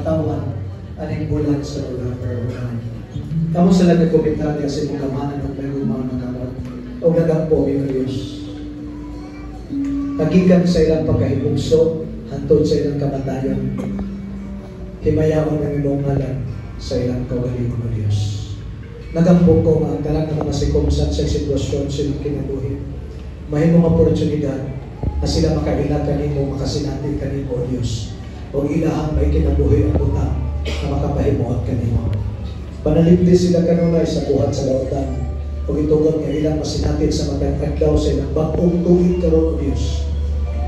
katawan aning bulan sa November 1. Kamu sa lang nagkomentarya sa mga kamanan ng mayroong mga nakamot o nagampo ng Diyos. Kagikan sa ilang pagkahibugso, hantod sa ilang kamatayon, himayawan ng imong ngalan sa ilang kaugalingon ng Diyos. Nagampo ko nga ang talang na masikumsan sa sitwasyon silang kinabuhi. Mahimong oportunidad na sila makailag kanimo, makasinati kanimo o Diyos. O ilahang may kinabuhi ang utang na makapahimuot kanimo. Panalipdi sila kanunay sa buhat sa lautan. O itugon nga ilang masinatin sa matang adlaw sa ilang bagong tuwid karon o Diyos.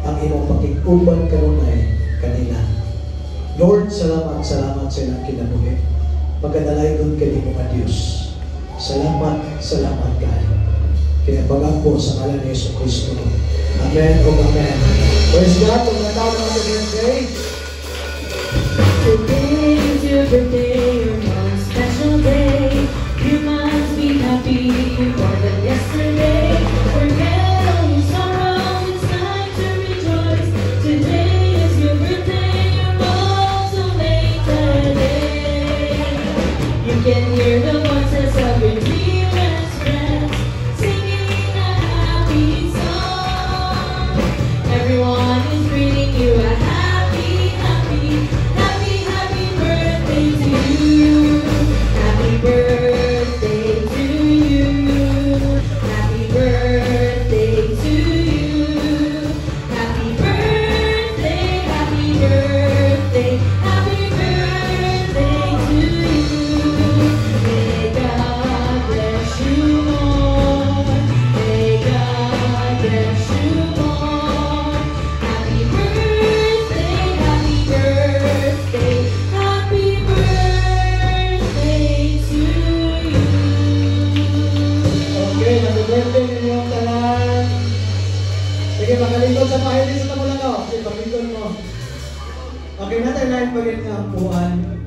Ang imong pakikuban kanunay kanila. Lord, salamat sa ilang kinabuhi. Magadalaygon kanimo nga Diyos. Salamat kayo. Kinabagan po sa ngalan ni Yesu Cristo. Amen o Amen. Praise God. Kung natawag naman sa birthday. Today is your birthday, your most special day. You must be happy more than yesterday. Forget all your sorrows, it's time to rejoice. Today is your birthday, your most elated day. You can hear the voices of your dearest friends singing a happy song. Everyone is greeting you a happy birthday to you. Happy birthday to you. Happy birthday to you. Happy birthday, happy birthday, happy birthday to you. May God bless you more. May God bless you more. Happy birthday, happy birthday, happy birthday to you. Okay, happy birthday ninyong tanan. Sige, makalingkod sa pahili sa Tamulangaw. Sige, paglingkod mo. Okay, natin na yung pagin nga ang puhan.